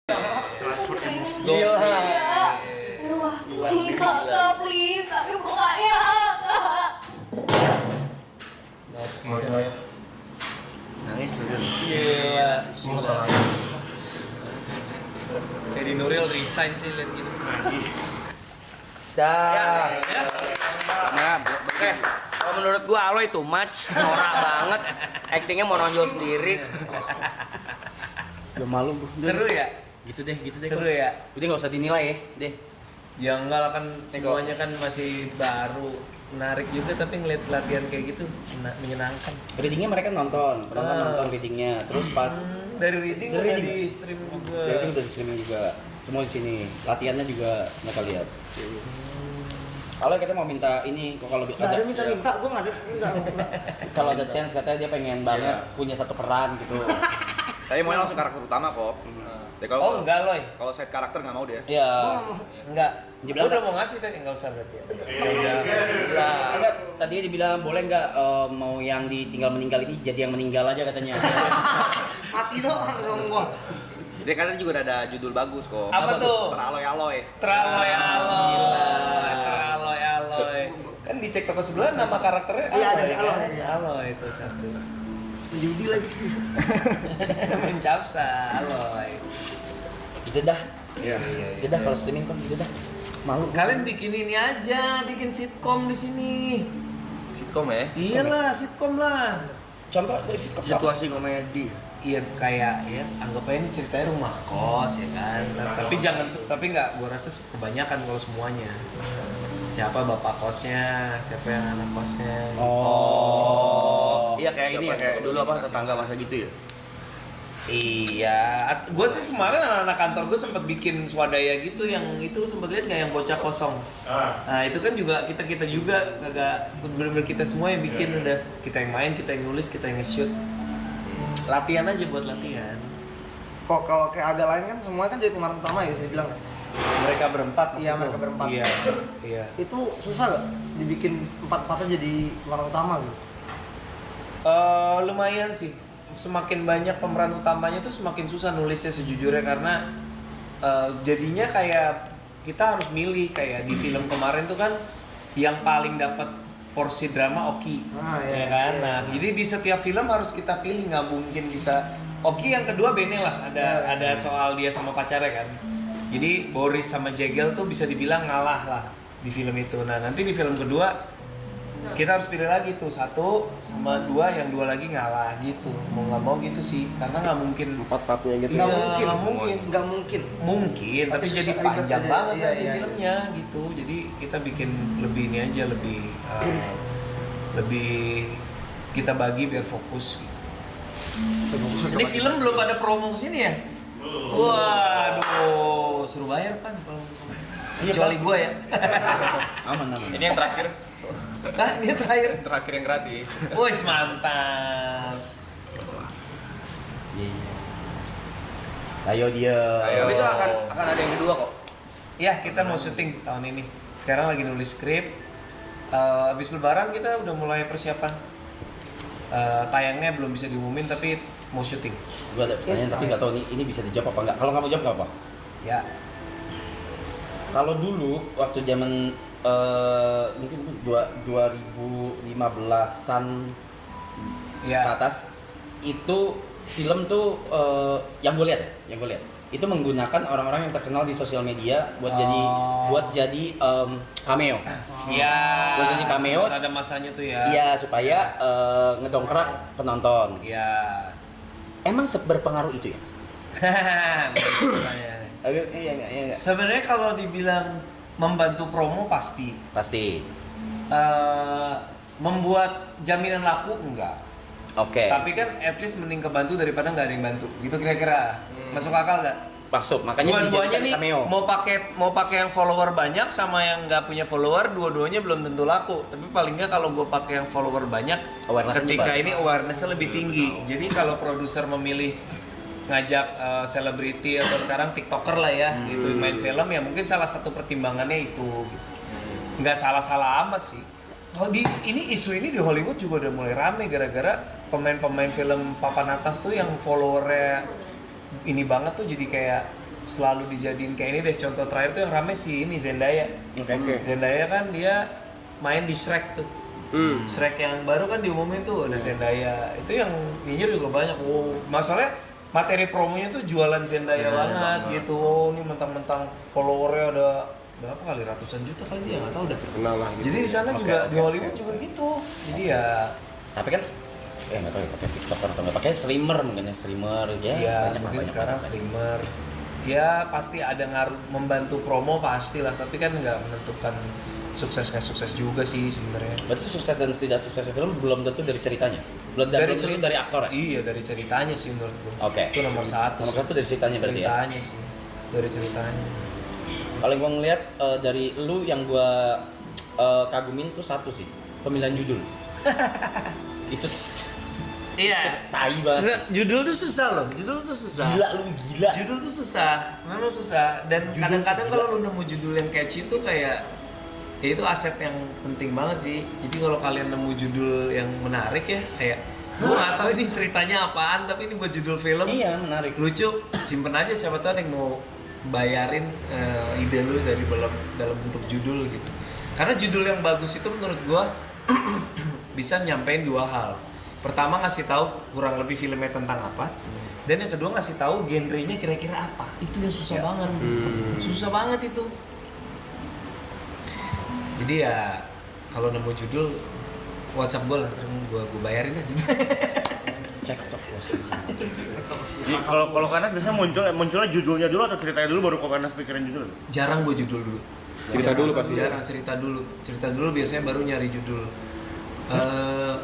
Gila. Wah, sini kakak, please. Tapi bukanya kakak. Nangis tuh kan. Iya. Susah. Ferry Nuril resign sih lihat gitu. Dah. Ya. Oke. Kalau menurut gua Aloy itu match norak banget. Actingnya mau nonjol sendiri. Udah malu gua. Seru ya? Gitu deh. Seru ya? Udah nggak usah dinilai ya, deh. Ya enggak lah kan semuanya kan masih baru. Menarik juga tapi ngeliat latihan kayak gitu menyenangkan. Readingnya mereka nonton, nonton readingnya. Terus pas Dari reading Dari udah reading. di stream juga. reading udah di streaming juga. Semua di sini. Latihannya juga mereka lihat. Kalau kita mau minta ini, kok kalau Nggak ada minta-minta, gue nggak ada, enggak. kalau ada chance katanya dia pengen banget punya satu peran gitu. Tapi mau langsung karakter utama kok. Ya, Oh kalau enggak loh. kalau side karakter nggak mau dia. Ya. Enggak. Dia Dia bilang udah mau ngasih tadi enggak usah berarti. Ya. Enggak, tadinya dibilang boleh nggak mau yang ditinggal meninggal ini jadi yang meninggal aja katanya. Mati doang dong gue. Dia katanya juga ada judul bagus kok. Apa tuh? Teraloy-aloy. Teraloy. Kan dicek toko sebelah nama karakternya Iya, ada Aloy, Aloy, kan? iya. Aloy itu satu. Judi lagi. Mencapsa Aloy. Itu dah. Iya. Itu dah kalau streaming kan gitu dah. Malu. Kalian bikin ini aja, bikin sitkom di sini. Sitkom ya. Iyalah, sitkom lah. Contoh dari sitcom apa? Situasi komedi. Iya kayak ya anggap aja ini ceritanya rumah kos ya kan. Nah, tapi nggak gua rasa kebanyakan kalau semuanya. Siapa bapak kosnya, siapa yang anak kosnya. Oh. Iya kayak ini ya, Siapa kayak yang dulu apa kasih? tetangga masa gitu ya. Iya, gue sih kemarin anak-anak kantor gue sempat bikin swadaya gitu yang itu sempat lihat nggak yang bocah kosong. Nah itu kan juga kita juga kagak bener-bener kita semua yang bikin udah kita yang main, kita yang nulis, kita yang nge-shoot. Latihan aja buat latihan. Kok kalau kayak agak lain kan semuanya kan jadi pemeran utama ya bisa dibilang. Mereka berempat. Iya, maksud mereka lu? berempat. Iya. Itu susah gak dibikin empat-empatnya jadi pemeran utama gitu? Lumayan sih. Semakin banyak pemeran utamanya tuh semakin susah nulisnya sejujurnya karena jadinya kayak kita harus milih kayak di film kemarin tuh kan yang paling dapat porsi drama Oki, Ah, iya, ya kan? iya, Nah, iya. jadi di setiap film harus kita pilih, nggak mungkin bisa Oki yang kedua Bene lah, ada soal dia sama pacarnya kan. Jadi Boris sama Jegel tuh bisa dibilang ngalah lah di film itu. Nah nanti di film kedua kita harus pilih lagi tuh satu sama dua, yang dua lagi ngalah gitu. Mau nggak mau gitu sih, karena nggak mungkin Empat-empatnya gitu. Iya, Nggak mungkin. Nggak mungkin. Mungkin, tapi Tapi jadi susah, ribet panjang aja. banget Iya, nanti iya. filmnya gitu. Jadi kita bikin lebih ini aja, lebih kita bagi biar fokus. Gitu. Ini film belum ada promo kesini ya? Waduh, suruh bayar kan kalau kecuali gua ya. Aman. Ini yang terakhir. Nah, ini yang terakhir. Terakhir yang gratis. Wih, mantap. Iya. Ayo dia. Ayo. Tapi itu akan ada yang kedua kok. Ya, kita mau syuting tahun ini. Sekarang lagi nulis skrip. Habis lebaran kita udah mulai persiapan. Tayangnya belum bisa diumumin tapi mau syuting. Gua ada pertanyaan tapi nggak tahu ini bisa dijawab apa nggak. Kalau nggak mau jawab nggak apa. Ya. Kalau dulu waktu zaman mungkin 2015-an ke Ya. atas itu film tuh yang gue lihat itu menggunakan orang-orang yang terkenal di sosial media buat jadi cameo. Ya. Buat jadi cameo. sempat ada masanya tuh ya. Iya supaya ngedongkrak penonton. Ya. Emang seberpengaruh itu ya? Iya. Sebenarnya kalau dibilang membantu promo pasti. Pasti. Membuat jaminan laku enggak. Oke. Tapi kan at least mending kebantu daripada nggak ada yang bantu. Gitu kira-kira. Masuk akal nggak? Masuk. Makanya Dua-duanya dijadikan nih cameo. mau pakai yang follower banyak sama yang nggak punya follower, dua-duanya belum tentu laku. Tapi paling nggak kalau gue pakai yang follower banyak, Awareness-nya ketika nyebar. ini awareness-nya lebih tinggi. Jadi kalau produser memilih ngajak selebriti atau sekarang tiktoker lah ya, gitu main film ya mungkin salah satu pertimbangannya itu. Gitu. Nggak salah-salah amat sih. Oh ini isu ini di Hollywood juga udah mulai rame gara-gara pemain-pemain film papan atas tuh yang followernya ini banget tuh jadi kayak selalu dijadiin kayak ini deh, contoh terakhir tuh yang rame sih ini Zendaya. Oke. Zendaya kan dia main di Shrek tuh. Shrek yang baru kan diumumin tuh ada Zendaya. Itu yang nyinyir juga banyak. Wow, masalahnya materi promonya tuh jualan Zendaya banget gitu. Oh, ini mentang-mentang followernya ada berapa kali, ratusan juta kali dia, nggak tahu dah. Kenal lah gitu. Jadi di sana juga di Hollywood juga gitu. Jadi ya Tapi kan nggak tahu ya pakai TikTok atau nggak pakai streamer mungkin ya streamer ya. ya banyak mungkin banyak sekarang streamer. Ya pasti ada ngaruh, membantu promo pastilah, tapi kan nggak menentukan sukses nggak sukses juga sih sebenarnya. Berarti sukses dan tidak suksesnya film belum tentu dari ceritanya. Belum tentu dari aktor ya. Iya, dari ceritanya sih menurut gue. Oke. Itu nomor satu. Nomor sih. satu dari ceritanya berarti ya. Ceritanya sih, dari ceritanya. Kalau gua ngeliat dari lu yang gua kagumin tuh satu sih, pemilihan judul. Itu Iya. tai banget. Judul tuh susah loh. Judul tuh susah. Gila lu gila. Judul tuh susah. Memang susah. Dan kadang-kadang kalau lu nemu judul yang catchy tuh kayak ya itu aset yang penting banget sih. Jadi kalau kalian nemu judul yang menarik ya, kayak gua nggak tahu ini ceritanya apaan, tapi ini buat judul film. Iya, menarik. Lucu, simpen aja, siapa tahu ada yang mau bayarin ide lu dari dalam bentuk judul gitu. Karena judul yang bagus itu menurut gua bisa nyampein dua hal. Pertama ngasih tahu kurang lebih filmnya tentang apa, dan yang kedua ngasih tahu genrenya kira-kira apa. Itu yang susah banget, susah banget itu. Jadi ya kalau nemu judul WhatsApp gue lah, gue bayarin aja. Cek top. Jadi kalau Kanas biasanya munculnya judulnya dulu atau ceritanya dulu baru kok Kanas pikirin judul? Jarang gue judul dulu. Cerita dulu pasti. Jarang cerita dulu biasanya baru nyari judul.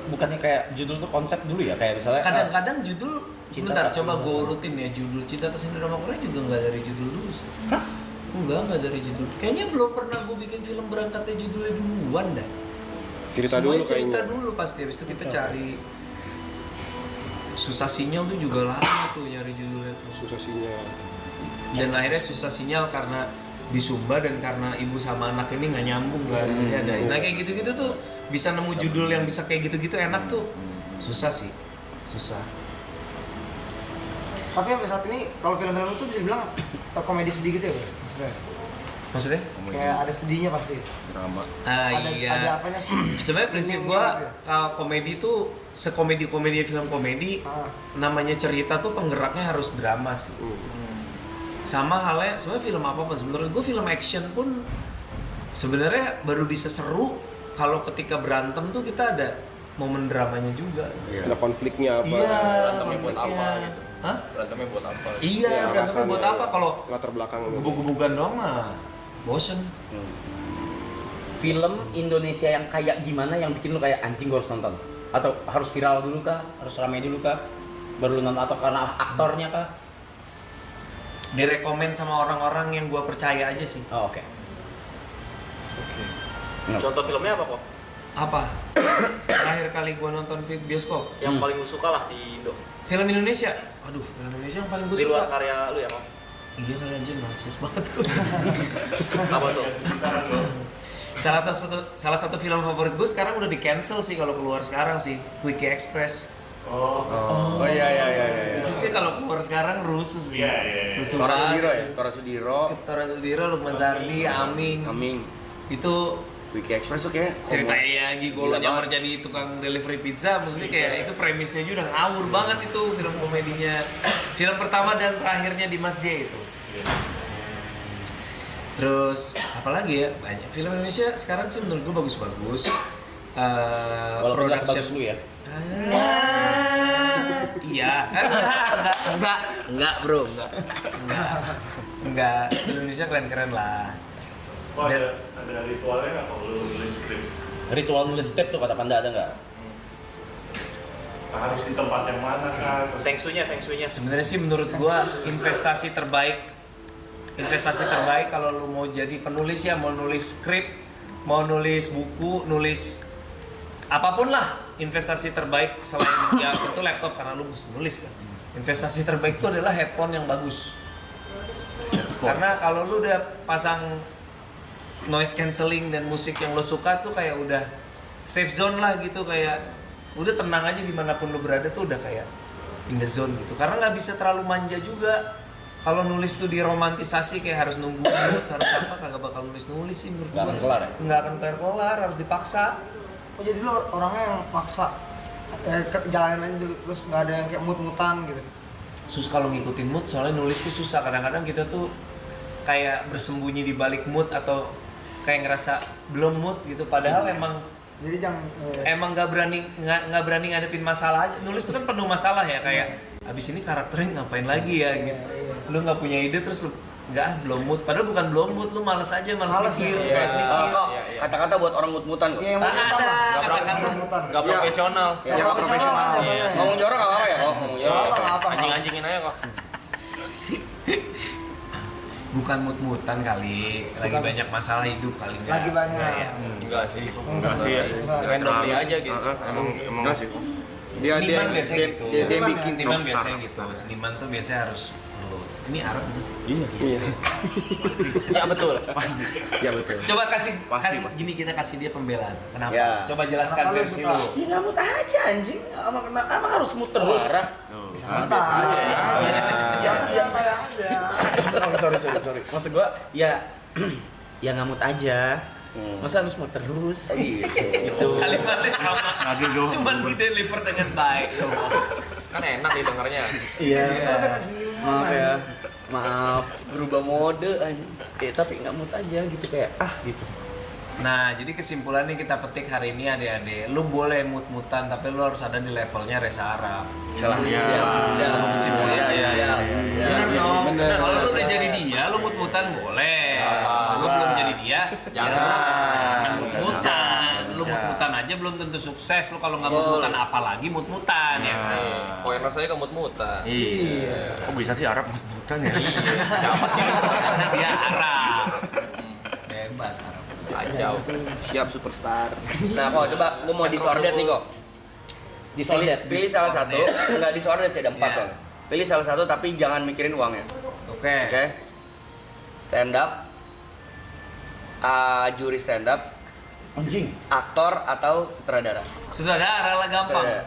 Bukannya kayak judul tuh konsep dulu ya, kayak misalnya Kadang-kadang judul, Cinta bentar Tak coba Sempurna. gue urutin ya, judul Cinta Tak Sempurna Drama Korea juga nggak dari judul dulu sih. Hah? Enggak dari judul. Kayaknya belum pernah gue bikin film berangkatnya judulnya duluan dah. Cerita Semuanya dulu cerita kayaknya. dulu pasti, habis itu kita cari. Susah sinyal tuh juga lama tuh nyari judulnya tuh. Susah sinyal. Dan akhirnya susah sinyal karena di Sumba dan karena ibu sama anak ini nggak nyambung kan. Jadi ada. Nah kayak gitu-gitu tuh bisa nemu judul yang bisa kayak gitu-gitu enak tuh. Susah sih. Susah. Tapi sampai saat ini kalau film-film itu bisa dibilang komedi sedih gitu ya, Bro? Maksudnya Maksudnya? kayak ada sedihnya pasti. Drama. Ada apanya sih? Sebenarnya prinsip gua kalau komedi tuh sekomedi-komedi film komedi namanya cerita tuh penggeraknya harus drama sih. Sama halnya sebenarnya film apapun. Menurut gua film action pun sebenarnya baru bisa seru kalau ketika berantem tuh kita ada momen dramanya juga. Ada konfliknya apa? Iya, Berantemnya buat apa konfliknya. gitu. Hah? Berantemnya buat apa? Iya, berantemnya alasannya, buat apa kalau latar belakangnya. gebuk-gebukan doang mah bosen. film Indonesia yang kayak gimana yang bikin lu kayak anjing gua harus nonton? Atau harus viral dulu kah? Harus ramai dulu kah? Baru lu nonton atau karena aktornya kah? Direkomend sama orang-orang yang gua percaya aja sih. Oh, oke. Contoh filmnya apa kok? Apa? Terakhir kali gua nonton film bioskop. Yang paling lu suka lah di Indo. Film Indonesia. Aduh, film Indonesia yang paling gua Di luar suka. karya lu ya, Kok? Iya kali anjir, narsis banget gua. Apa tuh? Salah satu film favorit gue sekarang udah di cancel sih kalau keluar sekarang sih, Quickie Express. Oh iya. Itu sih kalau keluar sekarang rusuh sih. Rusuh Tora banget. Sudiro ya? Tora Sudiro. Tora Sudiro, Lukman Sardi, Aming. Itu Quickie Express tuh kayak ceritanya Gigolo Gila nyamar jadi tukang delivery pizza, maksudnya kayak itu premisnya juga udah ngawur banget itu film komedinya. Film pertama dan terakhirnya di Mas J itu. Terus apalagi ya, banyak film Indonesia sekarang sih menurut gue bagus-bagus. Walaupun nggak sebagus lu ya. Iya, enggak bro, enggak. Indonesia keren-keren lah. Oh, ada ritualnya nggak kalau lu nulis skrip? Ritual nulis skrip tuh kata Panda ada nggak? Harus di tempat yang mana kah? Feng Shui-nya. Sebenarnya sih menurut gua investasi terbaik kalau lu mau jadi penulis ya, mau nulis skrip, mau nulis buku, nulis apapun lah, investasi terbaik selain ya tentu laptop karena lu mesti nulis kan. Investasi terbaik itu adalah headphone yang bagus. Karena kalau lu udah pasang noise cancelling dan musik yang lo suka tuh kayak udah safe zone lah gitu, kayak udah tenang aja dimanapun lo berada tuh udah kayak in the zone gitu. Karena nggak bisa terlalu manja juga. kalau nulis tuh diromantisasi kayak harus nunggu mood, harus apa, kagak bakal nulis sih menurut Nggak gua. akan kelar ya? Nggak akan kelar, harus dipaksa. Oh jadi lo orangnya yang paksa jalanin aja dulu, terus nggak ada yang kayak mut-mutan gitu. Kalau ngikutin mood, soalnya nulis tuh susah. Kadang-kadang kita tuh kayak bersembunyi di balik mood atau kayak ngerasa belum mood gitu. Padahal Jadi jangan emang nggak berani ngadepin masalah aja. Nulis tuh kan penuh masalah ya, kayak abis ini karakternya ngapain lagi ya gitu. Lu nggak punya ide terus lu belum mood. Padahal bukan belum mood, lu malas aja, malas mikir. Malas mikir. Kok kata-kata buat orang mut-mutan kok. Iya, yang mut-mutan lah. Mut-mutan. Nggak profesional. Ya, nggak profesional. Iya. Ngomong jorok nggak apa-apa ya kok, ngomong jorok. Nggak apa-apa. Anjing-anjingin aja kok. Bukan mut-mutan kali, lagi banyak masalah hidup kali nggak. Lagi banyak. Nggak ya. Enggak sih. Enggak sih. Randomly aja gitu. Emang Enggak sih. Seniman biasanya gitu. dia bikin Seniman rockstar. biasanya gitu. Seniman tuh biasanya harus ini Arab bukan sih? Iya. Ya betul. Iya betul. Coba kasih gini, kita kasih dia pembelaan. Kenapa? Ya. Coba jelaskan Kenapa lu versi suka? lu. Ya nggak mood aja anjing. Emang harus mood terus. Marah. Santai. Ya santai aja. Sorry. Maksud gua ya ya nggak mood aja. Masa harus mood terus? Gitu. Kalimatnya sama. Cuman di deliver dengan baik. Kan enak didengarnya. Iya. Dengan senyuman. Maaf ya. Maaf. Berubah mode aja. Tapi nggak mood aja gitu kayak gitu. Nah, jadi kesimpulannya kita petik hari ini adik-adik, lu boleh mut-mutan tapi lu harus ada di levelnya Reza Arab. Siap. Kesimpulannya ya. Bener dong. Bener. Kalau lu udah jadi dia, lu mut-mutan boleh. Kalau lu belum jadi dia, Jangan. mut-mutan. Lu mut-mutan aja belum tentu sukses. Lu kalau nggak mut-mutan apalagi mut-mutan ya. Poin rasanya kemut-mutan. Iya. Kok bisa sih Arab bukan ya? Siapa sih? Karena dia Arab. Bebas Arab. Kacau. Siap superstar. Nah kok coba gua mau disordet nih kok. Disordet. Pilih salah satu, enggak disordet sih, ada 4 Iya. soalnya. Pilih salah satu tapi jangan mikirin uangnya. Oke. Oke. Stand up. Juri stand up, Anjing. aktor atau sutradara. Sutradara lah gampang. Sutradara.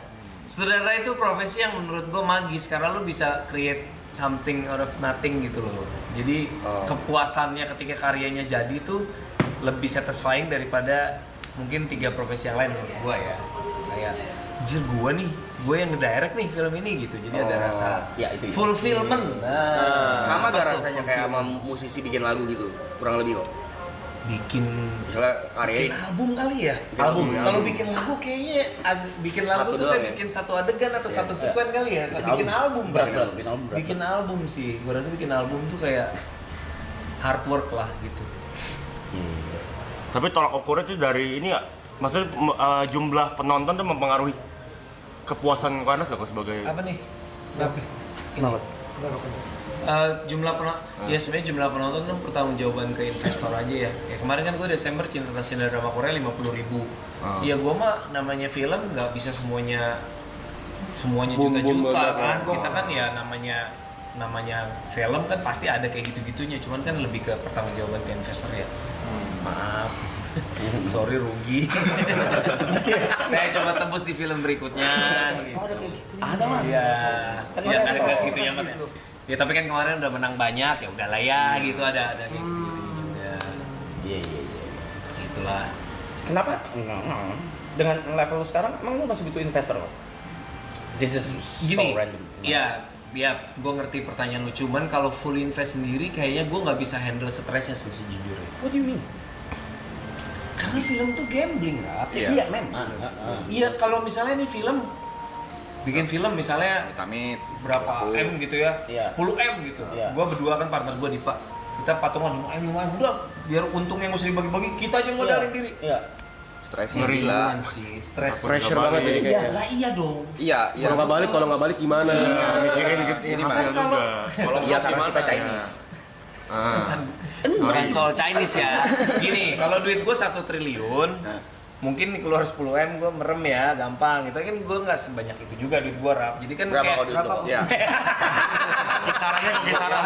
Sutradara itu profesi yang menurut gue magis karena lu bisa create something out of nothing gitu loh. Jadi kepuasannya ketika karyanya jadi tuh lebih satisfying daripada mungkin 3 profesi yang lain menurut gue ya. Kayak anjir gue yang ngedirect nih film ini gitu. Jadi ada rasa Ya, itu. fulfillment. Nah, Sama apa gak tuh rasanya kayak sama musisi bikin lagu gitu? Kurang lebih kok. bikin Misalnya karya album kali ya? Album, ya. Kalau bikin lagu kayaknya bikin lagu Satu tuh doang kayak ya? bikin satu adegan atau satu sekuen kali ya. Bikin album berat. berarti. Bikin album berat. Bikin album sih. Gua rasa bikin album tuh kayak hard work lah gitu. Tapi tolak ukurnya tuh dari ini ya, maksudnya jumlah penonton tuh mempengaruhi kepuasan Kanas gak sebagai Apa nih? Apa? Kenapa? Jumlah penonton, ya sebenarnya jumlah penonton kan pertanggungjawaban ke investor aja ya. Ya kemarin kan gue Desember Cinta Kasih Drama Korea 50.000. Iya gue mah namanya film nggak bisa semuanya juta-juta kan. Kita kan ya namanya film kan pasti ada kayak gitu-gitunya. Cuman kan lebih ke pertanggungjawaban ke investor ya. Maaf. Sorry rugi. Saya coba tembus di film berikutnya. Gitu. Ada kayak gitu. Ada mah. Iya. Kan Ya ada ada sih. segitu ya Mat, ya. Ya tapi kan kemarin udah menang banyak ya udahlah ya gitu ada kayak gitu juga. Iya. Itulah. Kenapa? Dengan level lu sekarang, emang lu masih butuh investor kok? This is so Gini. random. Ya, gue ngerti pertanyaan lu. Cuman kalau full invest sendiri kayaknya gue nggak bisa handle stresnya sih sejujurnya. What do you mean? Karena film tuh gambling, Rap. Iya, memang. Iya, kalau misalnya nih bikin film misalnya Amit. berapa M gitu ya, Iya. 10 M gitu. Iya. Gua berdua kan partner gua Dipa. Kita patungan 5 M udah biar untungnya nggak usah dibagi-bagi, kita aja yang modalin diri. Iya. Stresnya Ngeri gila. duluan sih, stres. pressure banget jadi Iya, kayak lah iya dong. Iya, iya. kalau nggak balik gimana? Mikirin gitu Ini hasil Kan kalau- juga. Kalau Iya vlog karena gimana? kita Chinese. Bukan soal Chinese ya. Gini, kalau duit gua 1 triliun, mungkin keluar 10 M gue merem ya, gampang gitu kan. Gue nggak sebanyak itu juga duit gue, Rap. Jadi kan Berapa kayak kalau duit lo? Iya. Kisaran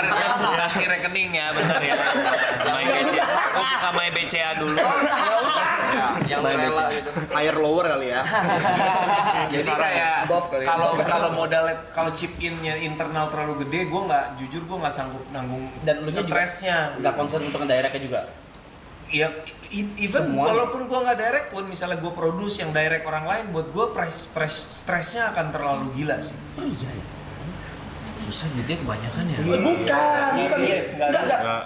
kasih rekening ya, bener ya. My BCA, buka My BCA dulu. Yang rela gitu. Higher lower kali ya. Jadi kayak Buff kali ya. kalau modal kalau chip innya internal terlalu gede, gue nggak sanggup nanggung Dan lu juga stresnya. nggak concern untuk ngedirectnya juga. Iya, even Semuanya. walaupun gue nggak direct pun, misalnya gue produce yang direct orang lain, buat gue stresnya akan terlalu gila sih. Oh iya ya. Susah duitnya kebanyakan ya. Bukan. Enggak. Ya.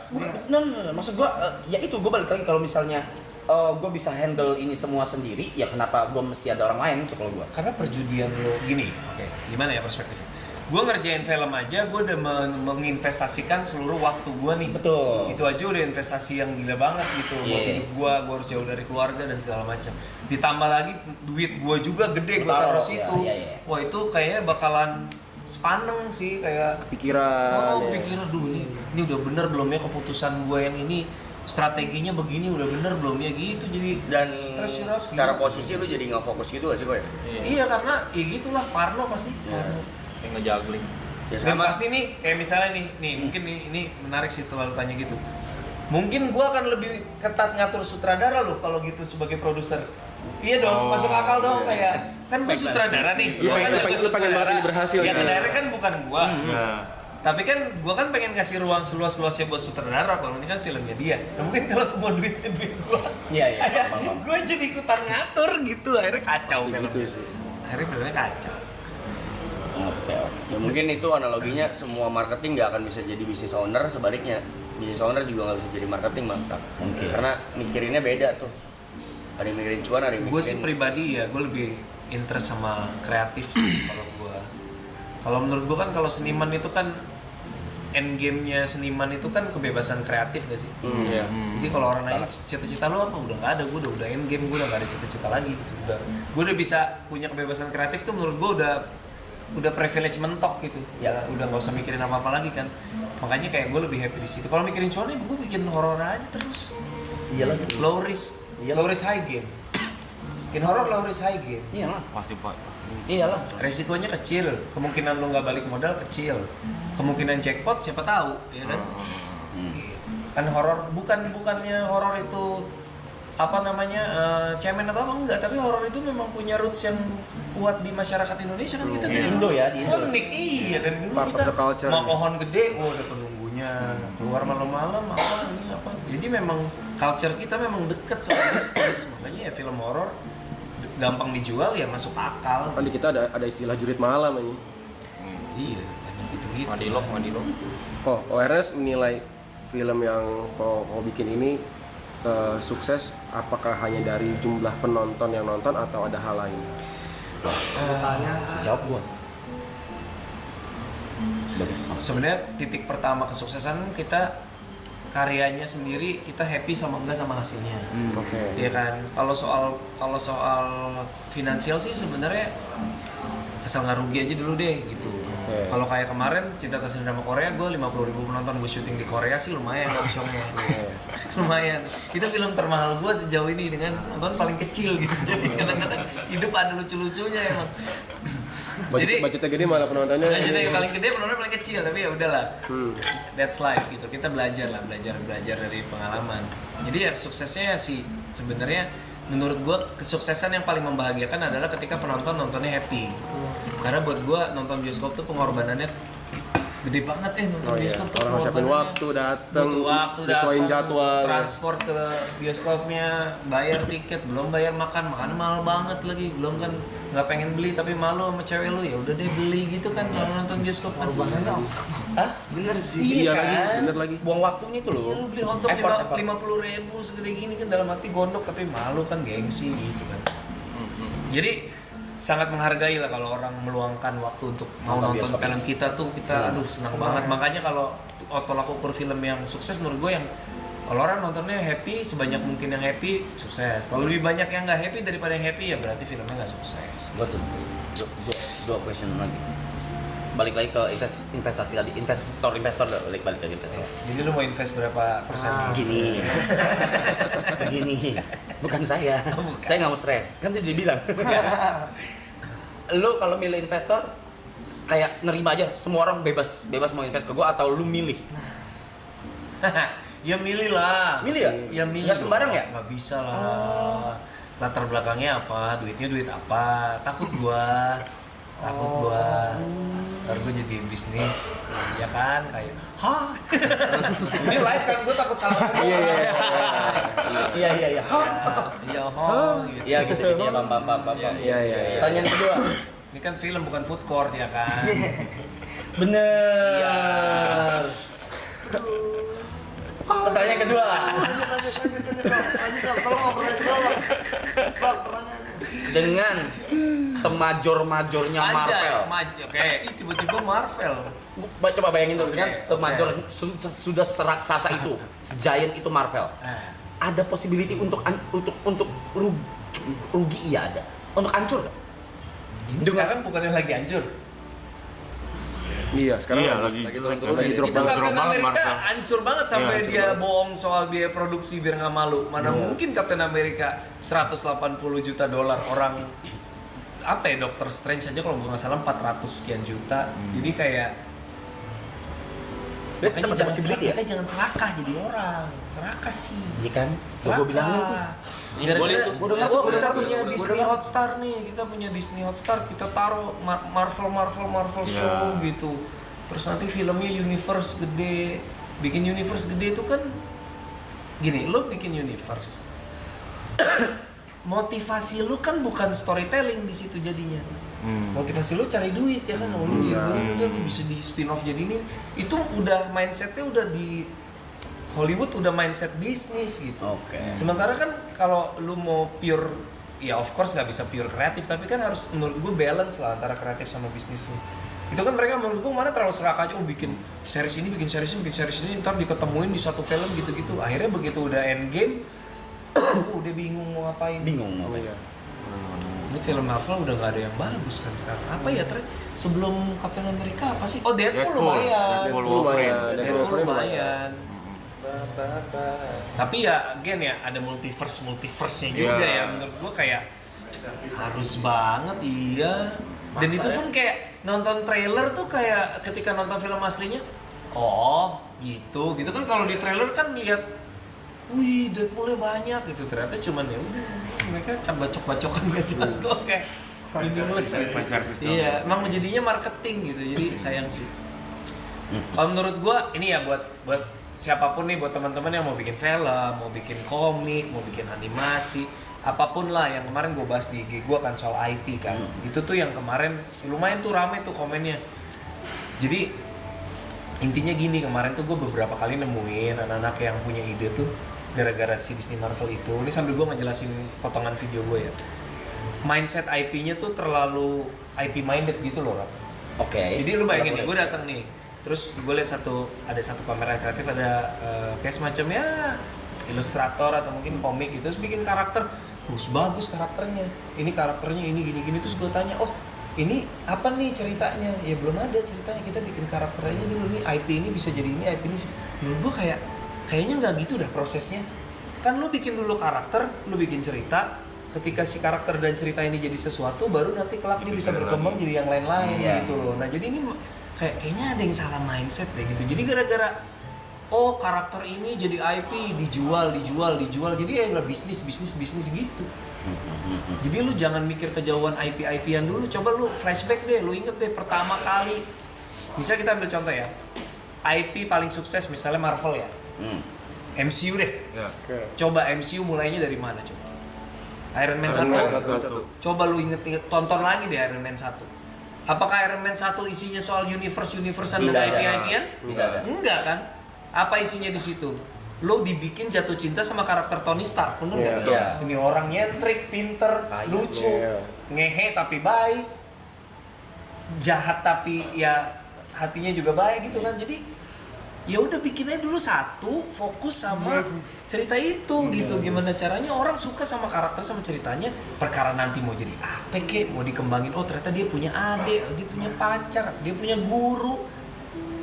No, maksud gua ya itu gua balik lagi kalau misalnya gua bisa handle ini semua sendiri, ya kenapa gua mesti ada orang lain tuh kalau gua. Karena perjudian lo gini, oke, gimana ya perspektifnya? Gue ngerjain film aja, gue udah menginvestasikan seluruh waktu gue nih. Betul. Itu aja udah investasi yang gila banget gitu. Buat Iya. hidup gue harus jauh dari keluarga dan segala macam. Ditambah lagi duit gue juga gede, gue Taruh, taruh ya, situ. iya. Wah itu kayaknya bakalan sepaneng sih, kayak Pikiran. pikir aduh ini udah bener belum ya keputusan gue yang ini, strateginya begini udah bener belum ya gitu, jadi Dan stres sih, Raf. secara posisi lu jadi nggak fokus gitu gak sih, Boy? Iya karena ya gitulah Parno pasti. Parno. Kayak ngejuggling. Ya Dan sama. pasti nih, kayak misalnya nih mungkin ini menarik sih selalu tanya gitu. Mungkin gua akan lebih ketat ngatur sutradara loh kalau gitu sebagai produser. Iya dong, masuk akal dong kayak kan gua sutradara nih. Lu Gua kan pengen- jago lu pengen banget ini berhasil, Yang kan? direct kan bukan gua. Nah, Tapi kan gua kan pengen kasih ruang seluas-luasnya buat sutradara, kalau ini kan filmnya dia. Nah, mungkin kalau semua duitnya duit gua. Iya, iya, Kayak paham. gua jadi ikutan ngatur gitu, akhirnya kacau filmnya. Gitu sih. Akhirnya filmnya kacau. Oke. Ya mungkin itu analoginya semua marketing nggak akan bisa jadi business owner, sebaliknya business owner juga nggak bisa jadi marketing, Bang. Mungkin. Karena mikirinnya beda tuh. Ada yang mikirin cuan, ada yang Gue mikirin. sih pribadi ya, gue lebih interest sama kreatif sih kalau gue. Kalau menurut gue kan kalau seniman itu kan end game-nya seniman itu kan kebebasan kreatif gak sih? Iya. Jadi kalau orang nanya cita-cita lo apa, udah nggak ada, gue udah end game, gue udah nggak ada cita-cita lagi gitu. Gue udah bisa punya kebebasan kreatif tuh menurut gue udah privilege mentok gitu. Ya. Udah nggak usah mikirin apa-apa lagi kan. Makanya kayak gue lebih happy di situ. Kalau mikirin cuan, gue bikin horor aja terus. Iya lagi. Low risk, Iya. low risk high gain. Bikin horor low risk high gain. Iyalah. pasti Pak. Iyalah. Resikonya kecil, kemungkinan lo nggak balik modal kecil, kemungkinan jackpot siapa tahu, ya kan? Kan horor bukannya horor itu apa namanya cemen atau apa enggak, tapi horor itu memang punya roots yang kuat di masyarakat Indonesia kan kita Di Indo ya, di Indo. Unik, iya dari dulu Part of kita the culture. mau pohon gede, ada penunggunya, keluar malam-malam apa ini apa, jadi memang culture kita memang deket sama mistis, makanya ya film horor gampang dijual ya masuk akal. Kan di kita ada istilah jurit malam ini. Iya, banyak gitu-gitu. Madilog. Oh, Ernest menilai film yang kau bikin ini sukses apakah hanya dari jumlah penonton yang nonton atau ada hal lain? Jawab gua. Sebenarnya titik pertama kesuksesan kita karyanya sendiri, kita happy sama enggak sama hasilnya. Oke. Iya kan. Kalau soal finansial sih sebenarnya asal nggak rugi aja dulu deh gitu. Oke. Kalau kayak kemarin Cinta Atas Drama Korea, gue 50.000 penonton gue syuting di Korea sih lumayan omsetnya. Lumayan. Itu film termahal gue sejauh ini dengan nonton paling kecil gitu. Jadi kadang-kadang hidup ada lucu-lucunya emang. Budgetnya gede malah penontonnya. Budgetnya yang paling gede, penontonnya paling kecil, tapi ya udahlah. That's life gitu. Kita belajar dari pengalaman. Jadi ya suksesnya sih sebenarnya menurut gua kesuksesan yang paling membahagiakan adalah ketika penonton nontonnya happy. Karena buat gua nonton bioskop tuh pengorbanannya gede banget nonton bioskop tuh. Orang siapin pengorbanannya. waktu datang, Butuh waktu sesuaiin datang, jadwal. transport ke bioskopnya, bayar tiket, belum bayar makan mahal banget lagi, belum kan nggak pengen beli tapi malu sama cewek lu, ya udah deh beli gitu kan kalau nonton bioskop kan. Hah? Bener sih. Iya lagi, kan? bener lagi. Buang waktunya itu Iya, loh. lu beli hotdog Effort. 50.000 segede gini kan dalam hati gondok tapi malu kan, gengsi gitu kan. Jadi sangat menghargai lah kalau orang meluangkan waktu untuk mau Nonton nonton bioskop. film kita tuh kita aduh senang banget. Makanya kalau tolak ukur film yang sukses menurut gue yang kalau orang nontonnya happy, sebanyak mungkin yang happy, sukses. Kalau lebih banyak yang nggak happy daripada yang happy ya berarti filmnya nggak sukses. Gua tuh dua question lagi. Balik lagi ke investasi tadi, investor balik ke investor. Jadi lu mau invest berapa persen? Gini, bukan saya. Saya nggak mau stres, kan tadi dibilang. Lu kalau milih investor, kayak nerima aja semua orang bebas mau invest ke gue atau lu milih? Ya milih lah. Milih ya? Ya milih. Nggak sembarang dong. ya? Nggak bisa lah. Latar belakangnya apa? Duitnya duit apa? Takut gua. Ntar gua jadi bisnis. Ya kan? Kayak, hah? Ini live kan, gua takut salah. Iya. Iya, gitu. Iya gitu ya, pam. Iya. Pertanyaan kedua. Ini kan film bukan food court ya kan? Bener. Pertanyaan kedua. Dengan semajor-majornya Marvel. Oke, tiba-tiba Marvel. Coba bayangin terus kan, semajor sudah seraksasa itu, segiant itu Marvel. Ada possibility untuk rugi iya ada. Untuk hancur nggak? Ini sekarang bukannya lagi hancur. Iya, sekarang Iya, lagi lagi drop Itu banget. Captain banget, Amerika Marvel. hancur banget sampai Iya, hancur dia banget. bohong soal biaya produksi biar nggak malu. Mana mungkin Captain Amerika 180 juta dolar, orang apa ya, Doctor Strange aja kalau nggak salah 400 sekian juta. Jadi kayak makanya jangan serakah jadi orang. Serakah sih. Iya kan? Serakah. Gue bilangin tuh. Kita punya Disney Hotstar nih, kita punya Disney Hotstar, kita taruh Marvel show gitu. Terus nanti filmnya universe gede, bikin universe gede itu kan gini, lo bikin universe. Motivasi lu kan bukan storytelling di situ jadinya. Motivasi lu cari duit ya kan, lu udah bisa di spin off jadi ini. Itu udah mindsetnya udah di Hollywood udah mindset bisnis gitu. Oke. Sementara kan kalau lu mau pure, ya of course nggak bisa pure kreatif, tapi kan harus menurut gue balance lah antara kreatif sama bisnisnya. Itu kan mereka menurut gue mana terlalu serakah aja, bikin series ini, ntar diketemuin di satu film gitu-gitu. Akhirnya begitu udah end game, udah bingung mau ngapain. Ini film Marvel udah nggak ada yang bagus kan sekarang. Apa ya sebelum Captain America apa sih? Oh Deadpool lumayan. Deadpool lumayan. Tapi ya again ya ada multiverse-nya juga ya, menurut gua kayak harus banget iya. Dan itu pun kayak nonton trailer tuh kayak ketika nonton film aslinya, oh gitu kan kalau di trailer kan lihat, wih Deadpoolnya banyak gitu, ternyata cuman ya udah mereka bacok-bacokan gak jelas doang kayak meaningless. Iya, emang jadinya marketing gitu, jadi sayang sih. Kalau menurut gua ini ya buat siapapun nih, buat teman-teman yang mau bikin film, mau bikin komik, mau bikin animasi, apapun lah yang kemarin gue bahas di IG gue kan soal IP kan. Itu tuh yang kemarin lumayan tuh rame tuh komennya. Jadi intinya gini, kemarin tuh gue beberapa kali nemuin anak-anak yang punya ide tuh gara-gara si Disney Marvel itu. Ini sambil gue ngejelasin potongan video gue ya. Mindset IP-nya tuh terlalu IP minded gitu loh, Rap. Oke. Jadi lu bayangin nih, gue datang nih, terus gue lihat ada satu pameran kreatif, ada kayak semacam ya ilustrator atau mungkin komik gitu, terus bikin karakter, terus bagus karakternya, ini karakternya ini gini-gini, terus gue tanya, oh ini apa nih ceritanya? Ya belum ada ceritanya, kita bikin karakter aja dulu nih, IP ini bisa jadi ini, IP ini. Menurut gue kayaknya nggak gitu dah prosesnya. Kan lu bikin dulu karakter, lu bikin cerita, ketika si karakter dan cerita ini jadi sesuatu, baru nanti kelak dia bisa berkembang jadi yang lain-lain gitu loh. Nah jadi ini kayaknya ada yang salah mindset deh gitu. Jadi gara-gara oh karakter ini jadi IP dijual, jadi ya udah bisnis gitu. Jadi lu jangan mikir kejauhan IP-IP-an dulu, coba lu flashback deh, lu inget deh pertama kali. Misalnya kita ambil contoh ya, IP paling sukses misalnya Marvel ya, MCU deh. Coba MCU mulainya dari mana coba? Iron Man 1. Coba lu inget-inget, tonton lagi deh Iron Man 1. Apakah Iron Man 1 isinya soal universe-an dan IP-IP-an? Tidak ada. Enggak kan? Apa isinya di situ? Lo dibikin jatuh cinta sama karakter Tony Stark, bener nggak? Iya. Ini orang nyentrik, pinter, lucu, ngehe tapi baik, jahat tapi ya hatinya juga baik gitu kan. Jadi ya udah bikin aja dulu satu, fokus sama cerita itu gitu. Gimana caranya orang suka sama karakter sama ceritanya, perkara nanti mau jadi apa kek, mau dikembangin, oh ternyata dia punya adik, dia punya pacar, dia punya guru,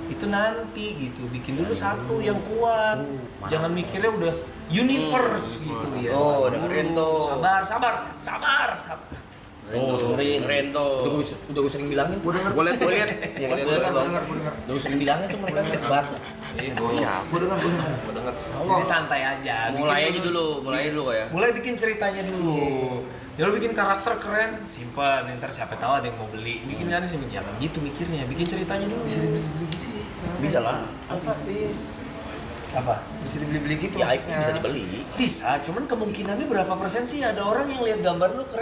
itu nanti gitu. Bikin dulu satu yang kuat, jangan mikirnya udah universe gitu ya. Oh dengerin tuh. Sabar. Oh, dengerin. Keren tuh. Udah gue sering bilangin. Gue denger. Gue liat Gue denger. Udah gue sering bilangin tuh mereka hebat. Gue denger. Jadi santai aja. Mulai Bikin aja dulu kok ya. Mulai bikin ceritanya dulu. Ya lo bikin karakter keren, simple. Ntar siapa tahu ada yang mau beli. Bikin kan sih jangan gitu mikirnya. Bikin ceritanya dulu. Bisa dibeli sih. Bisa lah. Apa? Bisa dibeli gitu Ya, maksudnya. bisa dibeli. Bisa, cuman kemungkinannya berapa persen sih ada orang yang lihat gambar lu keren